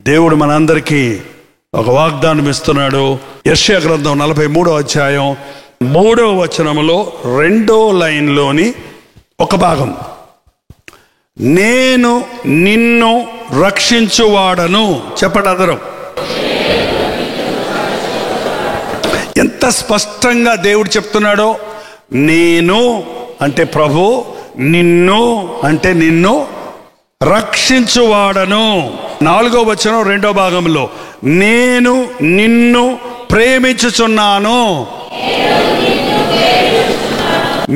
దేవుడు మనందరికీ ఒక వాగ్దానం ఇస్తున్నాడు. యెషయా గ్రంథం 43వ అధ్యాయం 3వ వచనములో 2వ లైన్లోని ఒక భాగం, నేను నిన్ను రక్షించువాడను. చెప్పండి అందరం. ఎంత స్పష్టంగా దేవుడు చెప్తున్నాడో. నేను అంటే ప్రభు, నిన్ను అంటే నిన్ను రక్షించువాడను. 4వ వచనం 2వ భాగంలో, నేను నిన్ను ప్రేమించుచున్నాను.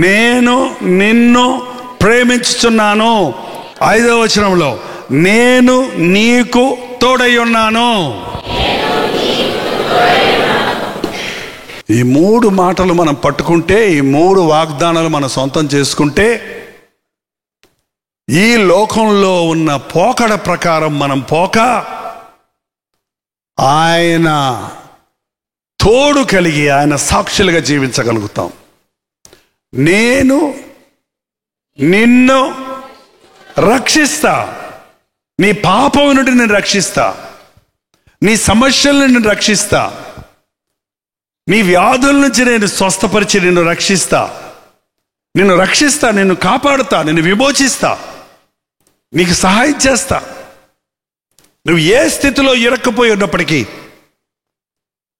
నేను నిన్ను ప్రేమించుచున్నాను. 5వ వచనంలో, నేను నీకు తోడై ఉన్నాను. ఈ 3 మాటలు మనం పట్టుకుంటే, ఈ 3 వాగ్దానాలు మనం సొంతం చేసుకుంటే, ఈ లోకంలో ఉన్న పోకడ ప్రకారం మనం పోక ఆయన తోడు కలిగి ఆయన సాక్షులుగా జీవించగలుగుతాం. నేను నిన్ను రక్షిస్తా, నీ పాపం నుండి నేను రక్షిస్తా, నీ సమస్యల నుండి నేను రక్షిస్తా, నీ వ్యాధుల నుంచి నేను స్వస్థపరిచి నిన్ను రక్షిస్తా, నిన్ను కాపాడుతా, నిన్ను విమోచిస్తా, నీకు సహాయం చేస్తా. నువ్వు ఏ స్థితిలో ఇరక్కపోయి ఉన్నప్పటికీ,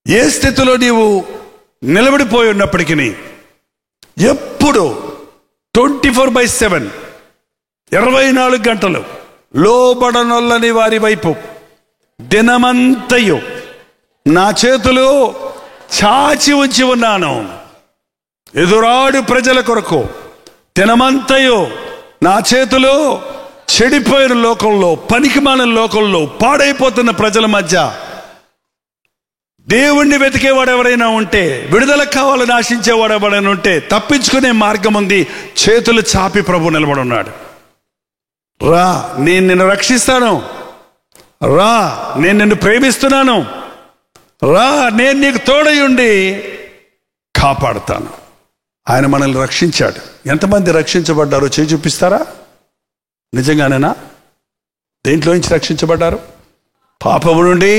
ఏ స్థితిలో నీవు నిలబడిపోయి ఉన్నప్పటికీ, ఎప్పుడు 24/7 24 గంటలు లోబడనొల్లని వారి వైపు దినమంతయు నా చేతులు చాచి ఉంచి ఉన్నాను. ఎదురాడు ప్రజల కొరకు దినమంతయు నా చేతులు చెడిపోయిన లోకంలో, పనికిమాలిన లోకంలో, పాడైపోతున్న ప్రజల మధ్య దేవుణ్ణి వెతికేవాడు ఎవరైనా ఉంటే, విడుదల కావాలని ఆశించేవాడు ఎవరైనా ఉంటే, తప్పించుకునే మార్గం ఉంది. చేతులు చాపి ప్రభు నిలబడి ఉన్నాడు. రా, నేను నిన్ను రక్షిస్తాను. రా, నేను నిన్ను ప్రేమిస్తున్నాను. రా, నేను నీకు తోడై ఉండి కాపాడుతాను. ఆయన మనల్ని రక్షించాడు. ఎంతమంది రక్షించబడ్డారో చేయి చూపిస్తారా? నిజంగానేనా? దేంట్లో నుంచి రక్షించబడ్డారు? పాపము నుండి,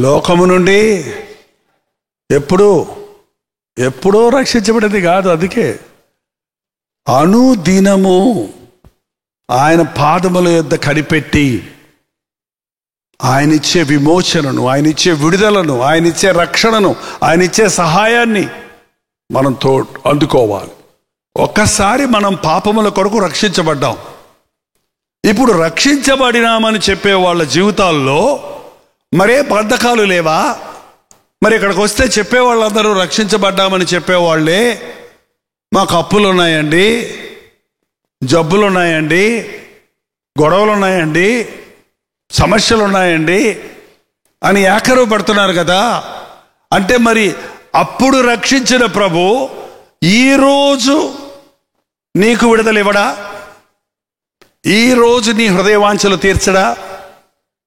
లోకము నుండి. ఎప్పుడో రక్షించబడేది కాదు. అందుకే అనుదినము ఆయన పాదముల యొద్ద కనిపెట్టి ఆయన ఇచ్చే విమోచనను, ఆయన ఇచ్చే విడుదలను, ఆయన ఇచ్చే రక్షణను, ఆయన ఇచ్చే సహాయాన్ని మనం అందుకోవాలి. ఒక్కసారి మనం పాపముల కొరకు రక్షించబడ్డాం. ఇప్పుడు రక్షించబడినామని చెప్పే వాళ్ళ జీవితాల్లో మరే బంధకాలు లేవా? మరి ఇక్కడికి వస్తే చెప్పేవాళ్ళందరూ రక్షించబడ్డామని చెప్పేవాళ్ళే, మాకు అప్పులు ఉన్నాయండి, జబ్బులు ఉన్నాయండి, గొడవలు ఉన్నాయండి, సమస్యలు ఉన్నాయండి అని ఏకరువు పడుతున్నారు కదా. అంటే మరి అప్పుడు రక్షించిన ప్రభు ఈరోజు నీకు విడుదల ఇవ్వడా? ఈరోజు నీ హృదయవాంఛలు తీర్చడా?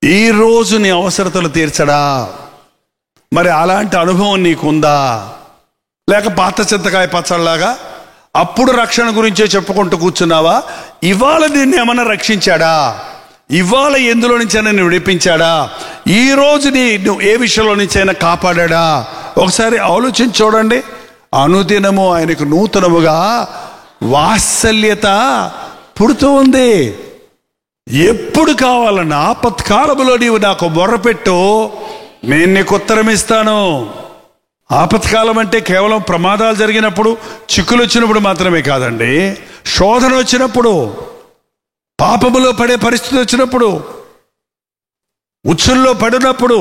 ఈరోజు నీ అవసరతలు తీర్చడా? మరి అలాంటి అనుభవం నీకుందా? లేక పాత చింతకాయ పచ్చళ్ళలాగా అప్పుడు రక్షణ గురించే చెప్పుకుంటూ కూర్చున్నావా? ఇవాళ నిన్ను ఏమన్నా రక్షించాడా? ఇవాళ ఎందులో నుంచైనా నేను విడిపించాడా? ఈరోజు నువ్వు ఏ విషయంలో నుంచైనా కాపాడా? ఒకసారి ఆలోచించి చూడండి. అనుదినము ఆయనకు నూతనముగా వాత్సల్యత పుడుతూ ఉంది. ఎప్పుడు కావాలన్నా ఆపత్కాలములో నీవు నాకు మొర్రపెట్టు, నేను నీకు ఉత్తరం ఇస్తాను. ఆపత్కాలం అంటే కేవలం ప్రమాదాలు జరిగినప్పుడు, చిక్కులు వచ్చినప్పుడు మాత్రమే కాదండి. శోధన వచ్చినప్పుడు, పాపములో పడే పరిస్థితి వచ్చినప్పుడు, ఉచ్చుల్లో పడినప్పుడు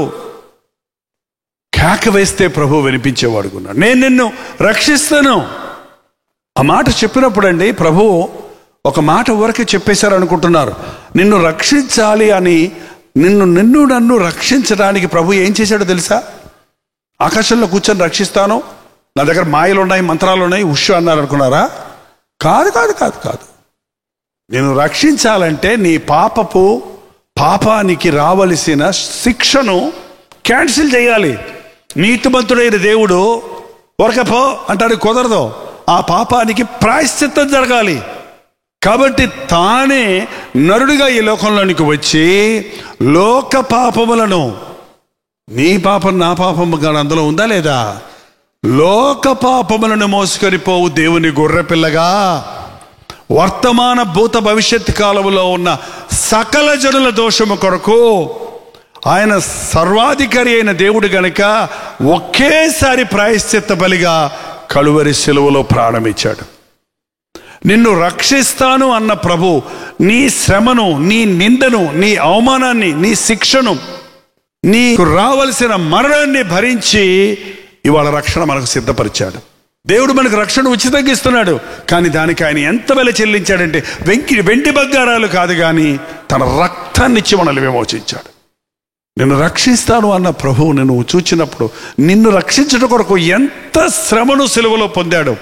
కేక వేస్తే ప్రభు వినిపించేవాడుకున్నాడు. నేను నిన్ను రక్షిస్తాను. ఆ మాట చెప్పినప్పుడు అండి ప్రభు ఒక మాట వరకే చెప్పేశారు అనుకుంటున్నారు. నిన్ను రక్షించాలి అని, నన్ను రక్షించడానికి ప్రభు ఏం చేశాడో తెలుసా? ఆకాశంలో కూర్చొని రక్షిస్తాను, నా దగ్గర మాయలు ఉన్నాయి, మంత్రాలు ఉన్నాయి, ఉష్ అన్నారు అనుకున్నారా? కాదు. నేను రక్షించాలంటే నీ పాపానికి రావలసిన శిక్షను క్యాన్సిల్ చేయాలి. నీతిమంతుడైన దేవుడు వరకపో అంటాడు, కుదరదు. ఆ పాపానికి ప్రాయశ్చిత్తం జరగాలి. కాబట్టి తానే నరుడిగా ఈ లోకంలోనికి వచ్చి లోక పాపములను, నీ పాపం నా పాపము కానీ అందులో ఉందా లేదా, లోక పాపములను మోసుకొని పోవు దేవుని గొర్రెపిల్లగా వర్తమాన భూత భవిష్యత్ కాలంలో ఉన్న సకల జనుల దోషము కొరకు ఆయన సర్వాధికారి అయిన దేవుడు గనుక ఒకేసారి ప్రాయశ్చిత్త బలిగా కలువరి శిలువలో ప్రాణమిచ్చాడు. నిన్ను రక్షిస్తాను అన్న ప్రభు నీ శ్రమను, నీ నిందను, నీ అవమానాన్ని, నీ శిక్షను, నీకు రావలసిన మరణాన్ని భరించి ఇవాళ రక్షణ మనకు సిద్ధపరిచాడు. దేవుడు మనకు రక్షణ ఉచితంగా ఇస్తున్నాడు. కానీ దానికి ఆయన ఎంత వెల చెల్లించాడంటే వెండి బంగారాలు కాదు, కానీ తన రక్తాన్ని ఇచ్చి మనల్ని విమోచించాడు. నిన్ను రక్షిస్తాను అన్న ప్రభువు నిన్ను చూచినప్పుడు నిన్ను రక్షించడం కొరకు ఎంత శ్రమను సిలువలో పొందాడు,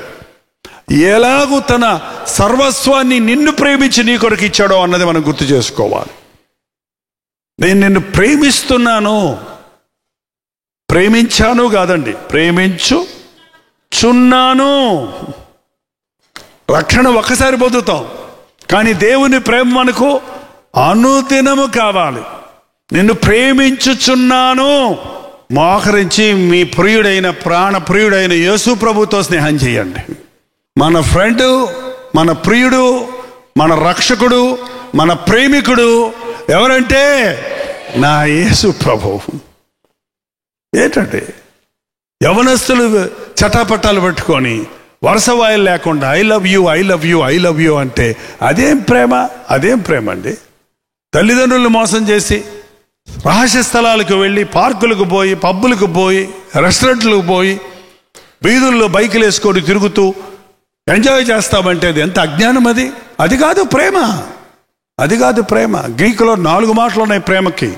ఎలాగూ తన సర్వస్వాన్ని నిన్ను ప్రేమించి నీ కొరకు ఇచ్చాడో అన్నది మనం గుర్తు చేసుకోవాలి. నేను నిన్ను ప్రేమిస్తున్నాను, ప్రేమించాను కాదండి, ప్రేమించుచున్నాను. రక్షణ ఒక్కసారి పొందుతాం, కానీ దేవుని ప్రేమ మనకు అనుదినము కావాలి. నిన్ను ప్రేమించుచున్నాను. మోకరించి మీ ప్రియుడైన ప్రాణ ప్రియుడైన యేసు ప్రభుతో స్నేహం చేయండి. మన ఫ్రెండ్, మన ప్రియుడు, మన రక్షకుడు, మన ప్రేమికుడు ఎవరంటే నా యేసు ప్రభువు. ఏంటంటే యవనస్తులు చటాపట్టాలు పెట్టుకొని వరుస వాయిలు లేకుండా I love you, I love you, I love you అంటే అదేం ప్రేమ? అదేం ప్రేమ అండి? తల్లిదండ్రులను మోసం చేసి రహస్య స్థలాలకు వెళ్ళి, పార్కులకు పోయి, పబ్బులకు పోయి, రెస్టారెంట్లకు పోయి, వీధుల్లో బైకులు వేసుకొని తిరుగుతూ ఎంజాయ్ చేస్తామంటే అది ఎంత అజ్ఞానం! అది కాదు ప్రేమ, అది కాదు ప్రేమ. గ్రీకులో 4 మాటలు ఉన్నాయి ప్రేమకి: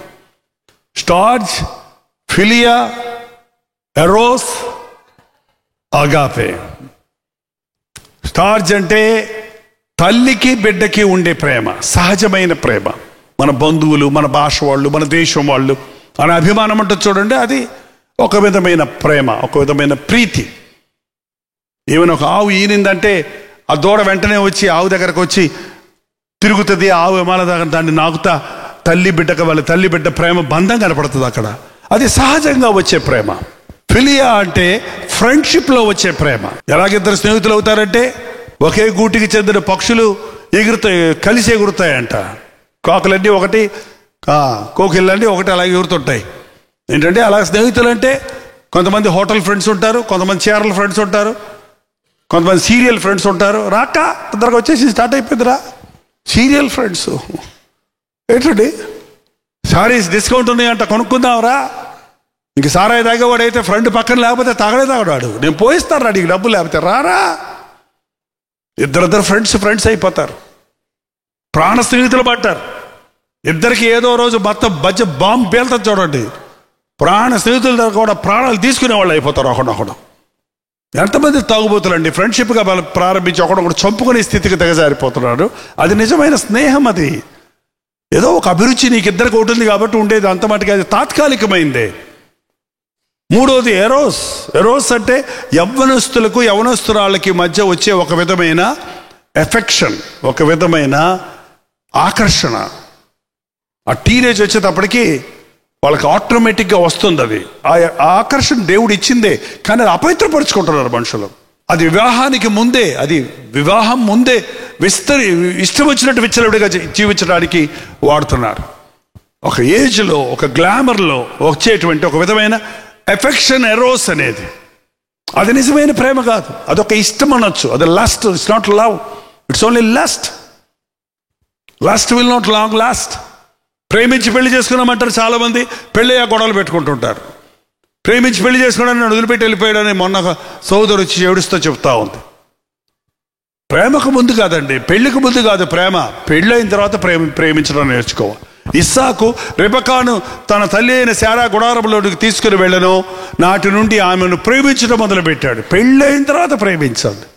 starch, philia, Eros, agape. Starch అంటే తల్లికి బిడ్డకి ఉండే ప్రేమ, సహజమైన ప్రేమ. మన బంధువులు, మన భాష వాళ్ళు, మన దేశం వాళ్ళు అనే అభిమానం ఉంటుంది చూడండి, అది ఒక విధమైన ప్రేమ, ఒక విధమైన ప్రీతి. ఏమైనా ఒక ఆవు ఈనిందంటే ఆ దూడ వెంటనే వచ్చి ఆవు దగ్గరకు వచ్చి తిరుగుతుంది. ఆవు విమాన దగ్గర దాన్ని నాకుతా తల్లి బిడ్డకు వాళ్ళ తల్లి బిడ్డ ప్రేమ బంధం కనపడుతుంది అక్కడ. అది సహజంగా వచ్చే ప్రేమ. ఫిలియా అంటే ఫ్రెండ్షిప్లో వచ్చే ప్రేమ. ఎలాగిద్దరు స్నేహితులు అవుతారంటే ఒకే గూటికి చెందిన పక్షులు కలిసి ఎగురుతాయంట. కాకులన్నీ ఒకటి, కోకిళ్ళన్నీ ఒకటి అలాగే ఎగురుతుంటాయి. ఏంటంటే అలా స్నేహితులు అంటే కొంతమంది హోటల్ ఫ్రెండ్స్ ఉంటారు, కొంతమంది చీరల ఫ్రెండ్స్ ఉంటారు, కొంతమంది సీరియల్ ఫ్రెండ్స్ ఉంటారు. రాక తొందరగా వచ్చేసి స్టార్ట్ అయిపోయిందిరా సీరియల్ ఫ్రెండ్స్. ఏంటండి సారీస్ డిస్కౌంట్ ఉన్నాయంట, కొనుక్కుందాంరా. ఇంక సారాయి తాగేవాడు అయితే ఫ్రెండ్ పక్కన లేకపోతే తాగడే తాగడాడు, నేను పోయిస్తాను రా నీకు డబ్బులు లేకపోతే రారా. ఇద్దరిద్దరు ఫ్రెండ్స్ అయిపోతారు, ప్రాణ స్నేహితులు పట్టారు. ఇద్దరికి ఏదో రోజు బజ్జ బాంబు పేలుతుంది చూడండి. ప్రాణ స్నేహితుల దగ్గర కూడా ప్రాణాలు తీసుకునే వాళ్ళు అయిపోతారు ఒకడొకడు. ఎంతమంది తాగుబోతులండి ఫ్రెండ్షిప్గా ప్రారంభించి ఒకడొకడు చంపుకునే స్థితికి దిగజారిపోతున్నారు. అది నిజమైన స్నేహం. అది ఏదో ఒక అభిరుచి నీకు ఇద్దరికి ఉంటుంది కాబట్టి ఉండేది, అంత మటుకు అది తాత్కాలికమైందే. మూడోది ఎరోస్. ఎరోస్ అంటే యవ్వనస్తులకు యవ్వనస్తురాళ్ళకి మధ్య వచ్చే ఒక విధమైన ఎఫెక్షన్, ఒక విధమైన ఆకర్షణ. ఆ టీనేజ్ వచ్చేటప్పటికి వాళ్ళకి ఆటోమేటిక్గా వస్తుంది. అది ఆ ఆకర్షణ దేవుడు ఇచ్చిందే, కానీ అది అపవిత్రపరుచుకుంటున్నారు మనుషులు. అది వివాహానికి ముందే, అది వివాహం ముందే ఇష్టం వచ్చినట్టు విచ్చలవిడిగా జీవించడానికి వాడుతున్నారు. ఒక ఏజ్లో, ఒక గ్లామర్లో వచ్చేటువంటి ఒక విధమైన ఎఫెక్షన్, ఎరోస్ అనేది. అది నిజమైన ప్రేమ కాదు, అదొక ఇష్టం అనొచ్చు. అది lust, it's not love, it's only lust. Lust will not long last. ప్రేమించి పెళ్లి చేసుకున్నామంటారు చాలామంది, పెళ్ళయ్యా గొడవలు పెట్టుకుంటుంటారు. ప్రేమించి పెళ్లి చేసుకోవడానికి నన్ను వదిలిపెట్టి వెళ్ళిపోయాడని మొన్న సోదరు వచ్చి ఏడుస్తూ చెప్తా ఉంది. ప్రేమకు ముందు కాదండి, పెళ్లికి ముందు కాదు ప్రేమ, పెళ్ళైన తర్వాత ప్రేమించడం నేర్చుకోవాలి. ఇస్సాకు రెబెకాను తన తల్లి అయిన శారా గుడారంలోకి తీసుకుని వెళ్ళను, నాటి నుండి ఆమెను ప్రేమించడం మొదలుపెట్టాడు. పెళ్ళైన తర్వాత ప్రేమించండి.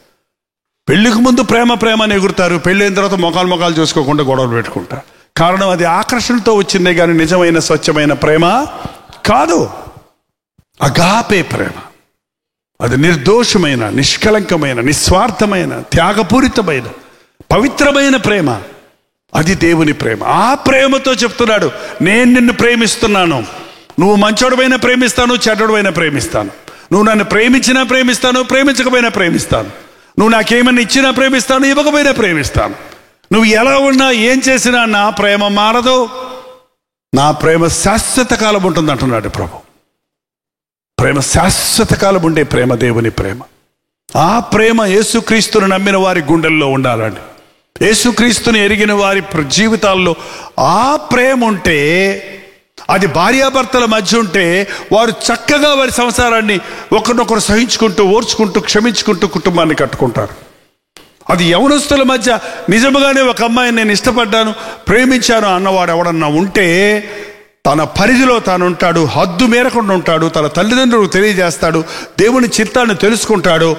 పెళ్లికి ముందు ప్రేమ అని ఎగురుతారు, పెళ్ళైన తర్వాత మొఖాలు చూసుకోకుండా గొడవలు పెట్టుకుంటారు. కారణం అది ఆకర్షణతో వచ్చిందే కానీ నిజమైన స్వచ్ఛమైన ప్రేమ కాదు. అగాపే ప్రేమ, అది నిర్దోషమైన, నిష్కలంకమైన, నిస్వార్థమైన, త్యాగపూరితమైన, పవిత్రమైన ప్రేమ, అది దేవుని ప్రేమ. ఆ ప్రేమతో చెప్తున్నాడు, నేను నిన్ను ప్రేమిస్తున్నాను. నువ్వు మంచోడువైనా ప్రేమిస్తాను, చెడ్డోడువైనా ప్రేమిస్తాను. నువ్వు నన్ను ప్రేమించినా ప్రేమిస్తాను, ప్రేమించకపోయినా ప్రేమిస్తాను. నువ్వు నాకేమన్నా ఇచ్చినా ప్రేమిస్తాను, ఇవ్వకపోయినా ప్రేమిస్తాను. నువ్వు ఎలా ఉన్నా ఏం చేసినా నా ప్రేమ మారదు, నా ప్రేమ శాశ్వత కాలం ఉంటుంది అంటున్నాడు ప్రభు. ప్రేమ శాశ్వత కాలం ఉండే ప్రేమ దేవుని ప్రేమ. ఆ ప్రేమ యేసుక్రీస్తును నమ్మిన వారి గుండెల్లో ఉండాలండి. యేసుక్రీస్తుని ఎరిగిన వారి జీవితాల్లో ఆ ప్రేమ ఉంటే, అది భార్యాభర్తల మధ్య ఉంటే, వారు చక్కగా వారి సంసారాన్ని ఒకరినొకరు సహించుకుంటూ, ఓర్చుకుంటూ, క్షమించుకుంటూ కుటుంబాన్ని కట్టుకుంటారు. అది యవనస్తుల మధ్య నిజముగానే ఒక అమ్మాయిని నేను ఇష్టపడ్డాను, ప్రేమించాను అన్నవాడు ఎవడన్నా ఉంటే, తన పరిధిలో తాను ఉంటాడు, హద్దు మేరకుండా ఉంటాడు, తన తల్లిదండ్రులకు తెలియజేస్తాడు, దేవుని చిత్తాన్ని తెలుసుకుంటాడు.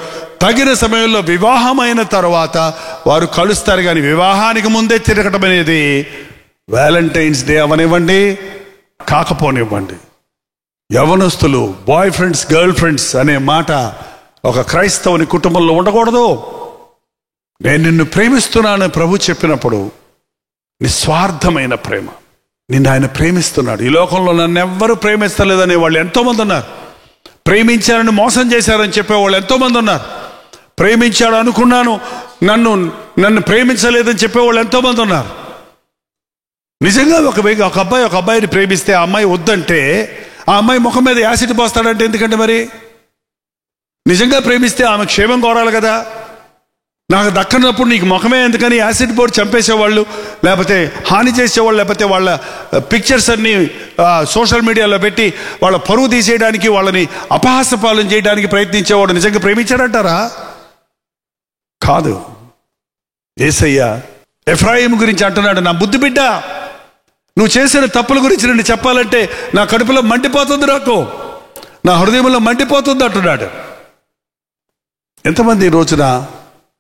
తగిన సమయంలో వివాహమైన తర్వాత వారు కలుస్తారు. కానీ వివాహానికి ముందే తిరగటం అనేది వ్యాలంటైన్స్ డే అవనివ్వండి, కాకపోనివ్వండి, యవనస్తులు బాయ్ ఫ్రెండ్స్, గర్ల్ ఫ్రెండ్స్ అనే మాట ఒక క్రైస్తవుని కుటుంబంలో ఉండకూడదు. నేను నిన్ను ప్రేమిస్తున్నాను ప్రభు చెప్పినప్పుడు నిస్వార్థమైన ప్రేమ. నిన్ను ఆయన ప్రేమిస్తున్నాడు. ఈ లోకంలో నన్ను ఎవ్వరూ ప్రేమిస్తలేదనే వాళ్ళు ఎంతోమంది ఉన్నారు. ప్రేమించారని మోసం చేశారని చెప్పేవాళ్ళు ఎంతోమంది ఉన్నారు. ప్రేమించాడు అనుకున్నాను, నన్ను ప్రేమించలేదని చెప్పేవాళ్ళు ఎంతోమంది ఉన్నారు. నిజంగా ఒక అబ్బాయిని ప్రేమిస్తే ఆ అమ్మాయి వద్దంటే, ఆ అమ్మాయి ముఖం మీద యాసిడ్ పోస్తాడంటే ఎందుకంటే, మరి నిజంగా ప్రేమిస్తే ఆమె క్షేమం కోరాలి కదా. నాకు దక్కనప్పుడు నీకు ముఖమే ఎందుకని యాసిడ్ పోసి చంపేసేవాళ్ళు, లేకపోతే హాని చేసేవాళ్ళు, లేకపోతే వాళ్ళ పిక్చర్స్ అన్ని సోషల్ మీడియాలో పెట్టి వాళ్ళ పరువు తీసేయడానికి, వాళ్ళని అపహాస్యపాలన చేయడానికి ప్రయత్నించేవాడు నిజంగా ప్రేమించాడంటారా? కాదు. యేసయ్య ఎఫ్రాయిం గురించి అంటున్నాడు, నా బుద్ధి బిడ్డ, నువ్వు చేసిన తప్పుల గురించి నేను చెప్పాలంటే నా కడుపులో మండిపోతుంది, నాకు నా హృదయంలో మండిపోతుంది అంటున్నాడు. ఎంతమంది ఈ రోజున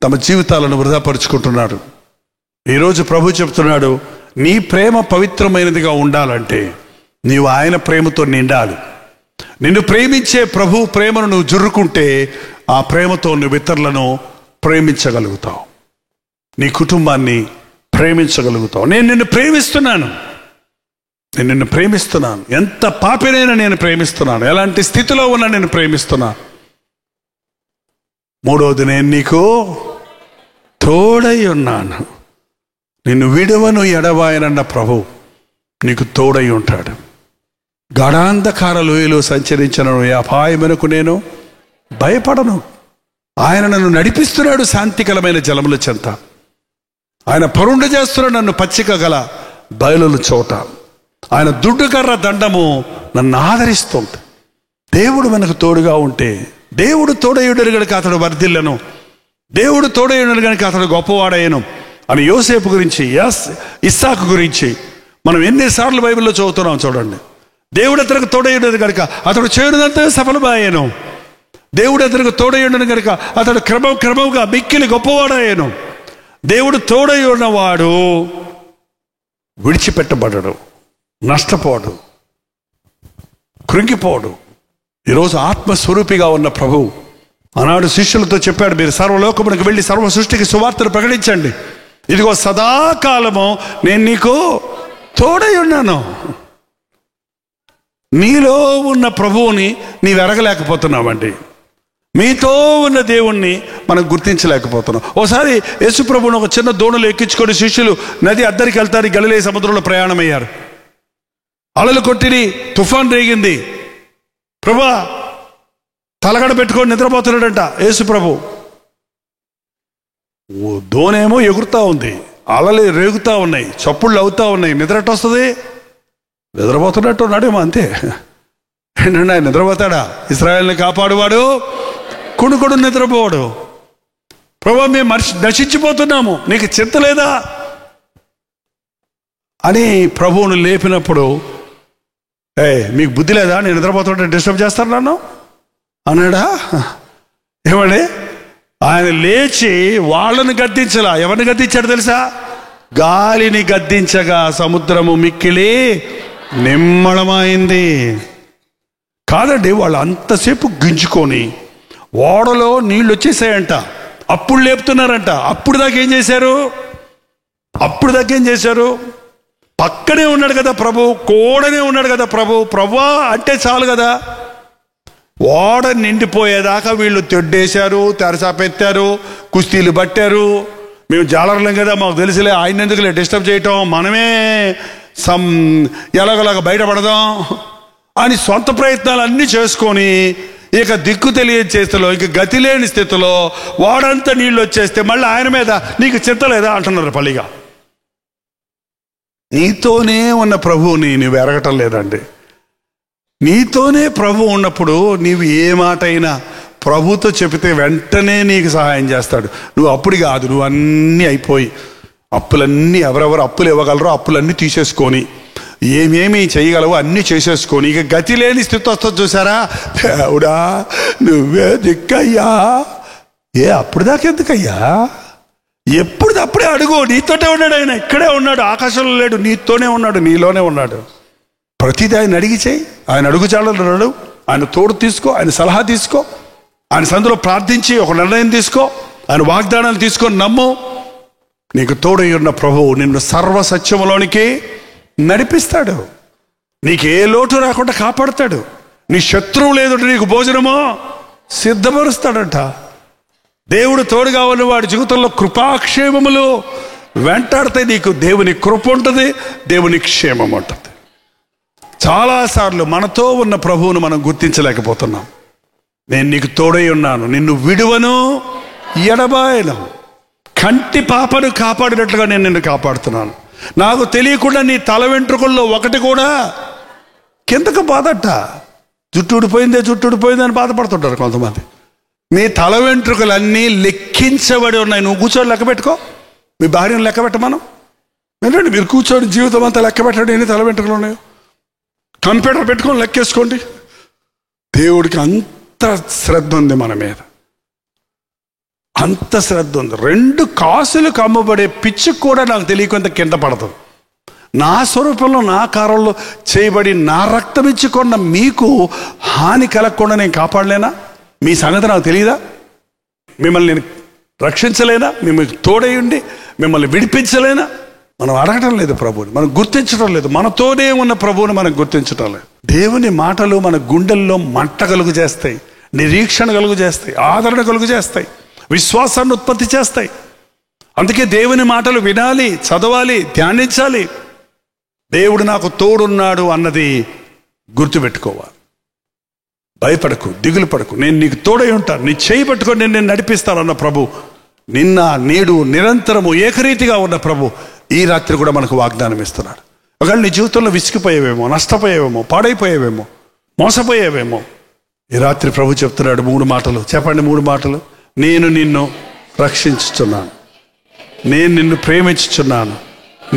తమ జీవితాలను వృధాపరుచుకుంటున్నారు. ఈరోజు ప్రభు చెప్తున్నాడు, నీ ప్రేమ పవిత్రమైనదిగా ఉండాలంటే నీవు ఆయన ప్రేమతో నిండాలి. నిన్ను ప్రేమించే ప్రభు ప్రేమను నువ్వు జుర్రుకుంటే ఆ ప్రేమతో నువ్వు ఇతరులను ప్రేమించగలుగుతావు, నీ కుటుంబాన్ని ప్రేమించగలుగుతావు. నేను నిన్ను ప్రేమిస్తున్నాను, నేను నిన్ను ప్రేమిస్తున్నాను. ఎంత పాపినైనా నేను ప్రేమిస్తున్నాను, ఎలాంటి స్థితిలో ఉన్నా నేను ప్రేమిస్తున్నాను. మూడవది, నేను నీకు తోడై ఉన్నాను. నిన్ను విడువను ఎడబాయనన్న ప్రభు నీకు తోడై ఉంటాడు. గాఢాంధకార లోయలో సంచరించిన అపాయమునకు నేను భయపడను. ఆయన నన్ను నడిపిస్తున్నాడు శాంతికరమైన జలముల చెంత. ఆయన పరుండ చేస్తున్నాడు నన్ను పచ్చిక గల బయలుల చోట. ఆయన దుడ్డుకర్ర దండము నన్ను ఆదరిస్తుంది. దేవుడు మనకు తోడుగా ఉంటే, దేవుడు తోడయుడని గనుక అతడు వర్ధిల్లను, దేవుడు తోడయుడని గనుక అతడు గొప్పవాడయ్యను అని యోసేపు గురించి, ఇస్సాకు గురించి మనం ఎన్నిసార్లు బైబిల్లో చదువుతున్నాం చూడండి. దేవుడు అతనికి తోడయుడని కనుక అతడు చేయడంతా సఫలమయ్యాను. దేవుడు అతనికి తోడయుడని కనుక అతడు క్రమంగా మిక్కిలి గొప్పవాడయ్యాను. దేవుడు తోడై ఉన్నవాడు విడిచిపెట్టబడడు, నష్టపోడు, కృంగిపోడు. ఈరోజు ఆత్మస్వరూపిగా ఉన్న ప్రభు ఆనాడు శిష్యులతో చెప్పాడు, మీరు సర్వలోకమునకు వెళ్ళి సర్వ సృష్టికి సువార్తను ప్రకటించండి. ఇదిగో సదాకాలము నేను నీకు తోడై ఉన్నాను. నీలో ఉన్న ప్రభువుని నీవు ఎరగలేకపోతున్నావండి. మీతో ఉన్న దేవుణ్ణి మనం గుర్తించలేకపోతున్నాం. ఓసారి యేసు ప్రభువును ఒక చిన్న దోణిలో ఎక్కించుకొని శిష్యులు నది అద్దరికి వెళ్తారు. గలిలయ సముద్రంలో ప్రయాణమయ్యారు. అలలు కొట్టిని, తుఫాన్ రేగింది. ప్రభా తలగడ పెట్టుకొని నిద్రపోతున్నాడంట యేసు ప్రభు. దోనేమో ఎగురుతా ఉంది, అలలు రేగుతా ఉన్నాయి, చప్పుళ్ళు అవుతా ఉన్నాయి. నిద్రట్టు వస్తుంది, నిద్రపోతున్నట్టు ఉన్నాడేమో అంతే. ఏంటంటే ఆయన నిద్రపోతాడా? ఇశ్రాయేలుని కాపాడువాడు కుడుకుడు నిద్రపోవాడు. ప్రభా మేము నశించిపోతున్నాము, నీకు చింత లేదా అని ప్రభువును లేపినప్పుడు, మీకు బుద్ధి లేదా, నేను నిద్రపోతుంటే డిస్టర్బ్ చేస్తాను నన్ను అన్నాడా? ఏమండి, ఆయన లేచి వాళ్ళని గద్దించలా. ఎవరిని గద్దించాడు తెలుసా? గాలిని గద్దించగా సముద్రము మిక్కిలి నిమ్మళమైంది. కాదండి, వాళ్ళు అంతసేపు గింజుకొని ఓడలో నీళ్ళు వచ్చేసాయంట. అప్పుడు లేపుతున్నారంట. అప్పుడు దాకా ఏం చేశారు? పక్కనే ఉన్నాడు కదా ప్రభు, కూడనే ఉన్నాడు కదా ప్రభువా అంటే చాలు కదా. ఓడ నిండిపోయేదాకా వీళ్ళు తెడ్డేశారు, తెరచాపెత్తారు, కుస్తీలు పట్టారు. మేము జాలర్లం కదా, మాకు తెలుసులే, ఆయన ఎందుకులే డిస్టర్బ్ చేయటం, మనమే ఎలాగోలాగా బయటపడదాం అని సొంత ప్రయత్నాలు అన్నీ చేసుకొని ఇక దిక్కు తెలియని చేతిలో, ఇక గతి లేని స్థితిలో వాడంతా నీళ్ళు వచ్చేస్తే మళ్ళీ ఆయన మీద నీకు చింతలేదా అంటున్నారు పల్లిగా. నీతోనే ఉన్న ప్రభువుని నువ్వు ఎరగటం లేదండి. నీతోనే ప్రభు ఉన్నప్పుడు నీవు ఏ మాట అయినా ప్రభుతో చెబితే వెంటనే నీకు సహాయం చేస్తాడు. నువ్వు అప్పుడు కాదు, నువ్వు అన్నీ అయిపోయి అప్పులన్నీ ఎవరెవరు అప్పులు ఇవ్వగలరో అప్పులన్నీ తీసేసుకొని ఏమేమి చేయగలవో అన్నీ చేసేసుకొని ఇక గతి లేని స్థితి వస్తుంది చూసారా, దేవుడా నువ్వే దిక్కయ్యా. అప్పుడు దాకా ఎందుకయ్యా? ఎప్పుడప్పుడే అడుగు. నీతోనే ఉన్నాడు ఆయన, ఇక్కడే ఉన్నాడు, ఆకాశంలో లేడు, నీతోనే ఉన్నాడు, నీలోనే ఉన్నాడు. ప్రతిదీ ఆయన అడిగి చేయి. ఆయన అడుగు చాలన్నాడు. ఆయన తోడు తీసుకో, ఆయన సలహా తీసుకో, ఆయన సందులో ప్రార్థించి ఒక నిర్ణయం తీసుకో, ఆయన వాగ్దానాలు తీసుకొని నమ్ము. నీకు తోడై ఉన్న ప్రభువు నిన్ను సర్వ సత్యములోనికి నడిపిస్తాడు. నీకు ఏ లోటు రాకుండా కాపాడుతాడు. నీ శత్రువు లేదంటే నీకు భోజనమో సిద్ధపరుస్తాడంట. దేవుడు తోడుగా ఉన్న వాడి జీవితంలో కృపాక్షేమములు వెంటాడితే నీకు దేవుని కృప ఉంటుంది, దేవుని క్షేమం ఉంటుంది. చాలాసార్లు మనతో ఉన్న ప్రభువును మనం గుర్తించలేకపోతున్నాం. నేను నీకు తోడై ఉన్నాను, నిన్ను విడువను ఎడబాయను, కంటి పాపను కాపాడినట్లుగా నేను నిన్ను కాపాడుతున్నాను. నాకు తెలియకుండా నీ తల వెంట్రుకల్లో ఒకటి కూడా కిందకు బాధట. జుట్టు ఊడిపోయింది అని బాధపడుతుంటారు కొంతమంది. నీ తల వెంట్రుకలన్నీ లెక్కించబడి ఉన్నాయి. నువ్వు కూర్చొని లెక్క పెట్టుకో, మీ భార్యను లెక్క పెట్టమను. ఏంటంటే మీరు కూర్చొని జీవితం అంతా లెక్క పెట్టండి, ఎన్ని తల వెంట్రుకలు ఉన్నాయో. కంప్యూటర్ పెట్టుకొని లెక్కేసుకోండి. దేవుడికి అంత శ్రద్ధ ఉంది మన మీద, అంత శ్రద్ధ ఉంది. 2 కాసులకు అమ్మబడే పిచ్చి కూడా నాకు తెలియకుండా కింద పడుతుంది. నా స్వరూపంలో నా కారంలో చేయబడి నా రక్తం ఇచ్చుకున్న మీకు హాని కలగకుండా నేను కాపాడలేనా? మీ సంగతి నాకు తెలియదా? మిమ్మల్ని నేను రక్షించలేనా? మిమ్మల్ని తోడై ఉండి మిమ్మల్ని విడిపించలేనా? మనం అడగటం లేదు ప్రభువుని, మనం గుర్తించడం లేదు. మనతోనే ఉన్న ప్రభువుని మనం గుర్తించడం లేదు. దేవుని మాటలు మన గుండెల్లో మంట కలుగు చేస్తాయి, నిరీక్షణ కలుగు చేస్తాయి, ఆదరణ కలుగు చేస్తాయి, విశ్వాసాన్ని ఉత్పత్తి చేస్తాయి. అందుకే దేవుని మాటలు వినాలి, చదవాలి, ధ్యానించాలి. దేవుడు నాకు తోడున్నాడు అన్నది గుర్తుపెట్టుకోవాలి. భయపడకు, దిగులు పడకు, నేను నీకు తోడై ఉంటాను, నీ చేయి పట్టుకొని నేను నడిపిస్తానన్న ప్రభు, నిన్న నేడు నిరంతరము ఏకరీతిగా ఉన్న ప్రభు ఈ రాత్రి కూడా మనకు వాగ్దానం ఇస్తున్నాడు. ఒకవేళ నీ జీవితంలో విసిగిపోయేవేమో, నష్టపోయేవేమో, పాడైపోయేవేమో, మోసపోయేవేమో, ఈ రాత్రి ప్రభు చెప్తున్నాడు 3 మాటలు. చెప్పండి 3 మాటలు. నేను నిన్ను రక్షించుచున్నాను, నేను నిన్ను ప్రేమించుచున్నాను,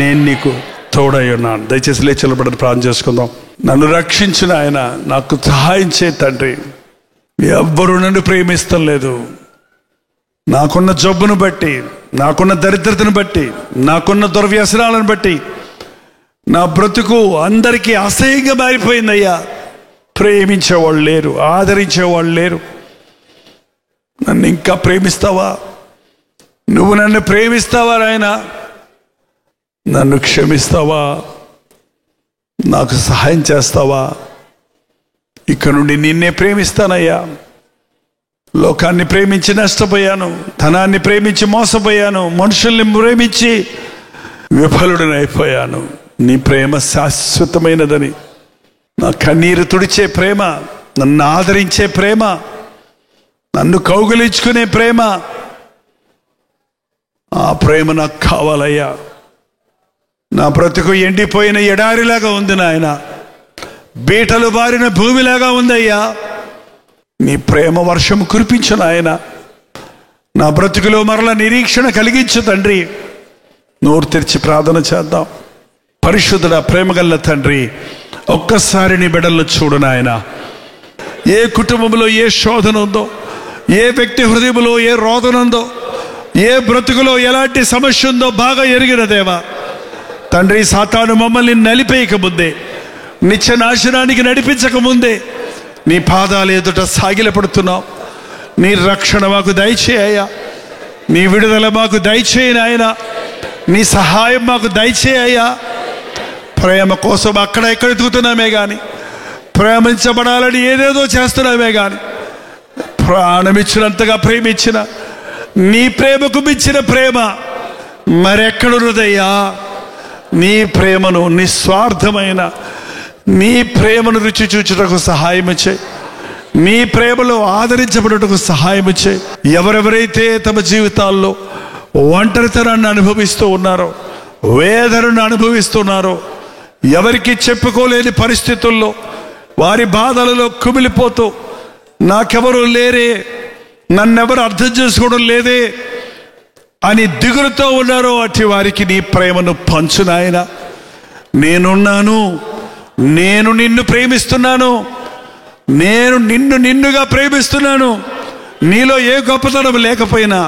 నేను నీకు తోడై ఉన్నాను. దయచేసి లేచలబడని ప్రార్థన చేసుకుందాం. నన్ను రక్షించిన ఆయన, నాకు సహాయం చే తండ్రి. ఎవ్వరూ నన్ను ప్రేమిస్తం లేదు. నాకున్న జబ్బును బట్టి, నాకున్న దరిద్రతను బట్టి, నాకున్న దుర్వ్యసనాలను బట్టి నా బ్రతుకు అందరికీ అసహ్యంగా మారిపోయిందయ్యా. ప్రేమించేవాళ్ళు లేరు, ఆదరించేవాళ్ళు లేరు. నన్ను ఇంకా ప్రేమిస్తావా? నువ్వు నన్ను ప్రేమిస్తావా నాయనా? నన్ను క్షమిస్తావా? నాకు సహాయం చేస్తావా? ఇక నుండి నిన్నే ప్రేమిస్తానయ్యా. లోకాన్ని ప్రేమించి నష్టపోయాను, ధనాన్ని ప్రేమించి మోసపోయాను, మనుషుల్ని ప్రేమించి విఫలుడనైపోయాను. నీ ప్రేమ శాశ్వతమైనదని, నా కన్నీరు తుడిచే ప్రేమ, నన్ను ఆదరించే ప్రేమ, నన్ను కౌగిలించుకునే ప్రేమ, ఆ ప్రేమ నాకు కావాలయ్యా. నా బ్రతుకు ఎండిపోయిన ఎడారిలాగా ఉంది నాయన, బీటలు బారిన భూమిలాగా ఉందయ్యా. నీ ప్రేమ వర్షం కురిపించు నాయన. నా బ్రతుకులో మరల నిరీక్షణ కలిగించు తండ్రి. నోరు తెరిచి ప్రార్థన చేద్దాం. పరిశుద్ధుడా, ప్రేమగల్ల తండ్రి, ఒక్కసారి నీ బిడ్డలను చూడు నాయన. ఏ కుటుంబంలో ఏ శోధన ఉందో, ఏ వ్యక్తి హృదయంలో ఏ రోదన ఉందో, ఏ బ్రతుకులో ఎలాంటి సమస్య ఉందో బాగా ఎరిగిన దేవా తండ్రి, సాతాను మమ్మల్ని నలిపేయక ముందే, నిత్య నాశనానికి నడిపించక ముందే నీ పాదాలు ఎదుట సాగిలపడుతున్నావు. నీ రక్షణ మాకు దయచేయ్యా. నీ విడుదల మాకు దయచేయి నాయన, నీ సహాయం మాకు దయచేయ్యా. ప్రేమ కోసం అక్కడ ఎక్కడ ఎదుగుతున్నామే కానీ, ప్రేమించబడాలని ఏదేదో చేస్తున్నామే కానీ, ప్రాణమిచ్చినంతగా ప్రేమించిన నీ ప్రేమకు మించిన ప్రేమ మరెక్కడున్నదయ్యా. నీ ప్రేమను, నిస్వార్థమైన నీ ప్రేమను రుచి చూచుటకు సహాయం చేయి. నీ ప్రేమలో ఆదరించబడుటకు సహాయం చేయి. ఎవరెవరైతే తమ జీవితాల్లో ఒంటరితనాన్ని అనుభవిస్తూ ఉన్నారో, వేదనను అనుభవిస్తున్నారో, ఎవరికి చెప్పుకోలేని పరిస్థితుల్లో వారి బాధలలో కుమిలిపోతూ నాకెవరు లేరే, నన్నెవరు అర్థం చేసుకోవడం లేదే అని దిగులుతో ఉన్నారో అట్టి వారికి నీ ప్రేమను పంచు నాయనా. నేనున్నాను, నేను నిన్ను ప్రేమిస్తున్నాను, నేను నిన్నుగా ప్రేమిస్తున్నాను. నీలో ఏ గొప్పతనం లేకపోయినా,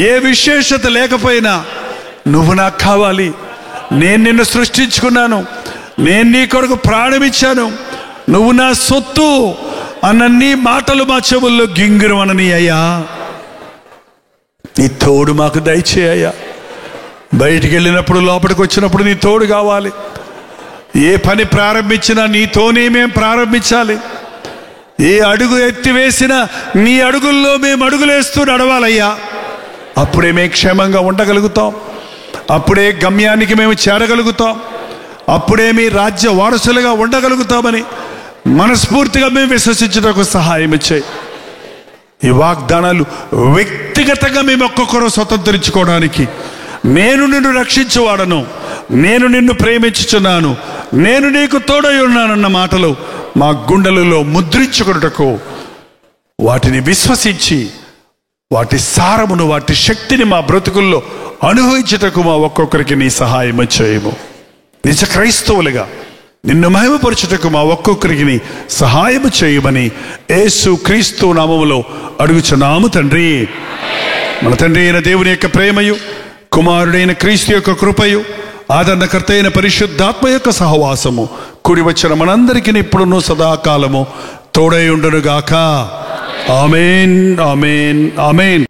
ఏ విశేషత లేకపోయినా నువ్వు నాకు కావాలి. నేను నిన్ను సృష్టించుకున్నాను, నేను నీ కొరకు ప్రాణమిచ్చాను, నువ్వు నా సొత్తు అన్న నీ మాటలు మా చెవుల్లో గింగిరమనని అయ్యా. నీ తోడు మాకు దయచేయ్యా. బయటికి వెళ్ళినప్పుడు, లోపలికి వచ్చినప్పుడు నీ తోడు కావాలి. ఏ పని ప్రారంభించినా నీతోనే మేము ప్రారంభించాలి. ఏ అడుగు ఎత్తివేసినా నీ అడుగుల్లో మేము అడుగులేస్తూ నడవాలయ్యా. అప్పుడే మేము క్షేమంగా ఉండగలుగుతాం, అప్పుడే గమ్యానికి మేము చేరగలుగుతాం, అప్పుడే మీ రాజ్య వారసులుగా ఉండగలుగుతామని మనస్ఫూర్తిగా మేము విశ్వసించడానికి సహాయం చేయి. ఈ వాగ్దానాలు వ్యక్తిగతంగా మేము ఒక్కొక్కరు స్వతంత్రించుకోవడానికి, నేను నిన్ను రక్షించువాడను, నేను నిన్ను ప్రేమించుచున్నాను, నేను నీకు తోడై ఉన్నానన్న మాటలు మా గుండెలలో ముద్రించుకున్నటకు, వాటిని విశ్వసించి వాటి సారమును, వాటి శక్తిని మా బ్రతుకుల్లో అనుభవించుటకు మా ఒక్కొక్కరికి నీ సహాయం చేయము. నిజ క్రైస్తవులుగా నిన్ను మహిమపరచుటకు మా ఒక్కొక్కరికి నీ సహాయం చేయమని యేసు క్రీస్తు నామములో అడుగుచున్నాము తండ్రి. మన తండ్రి అయిన దేవుని యొక్క ప్రేమయు, కుమారుడైన క్రీస్తు యొక్క కృపయు, ఆదరణకర్త అయిన పరిశుద్ధాత్మ యొక్క సహవాసము కూడి వచ్చిన మనందరికీ ఇప్పుడును సదాకాలము తోడై ఉండునుగాక. ఆమేన్, ఆమేన్, ఆమేన్.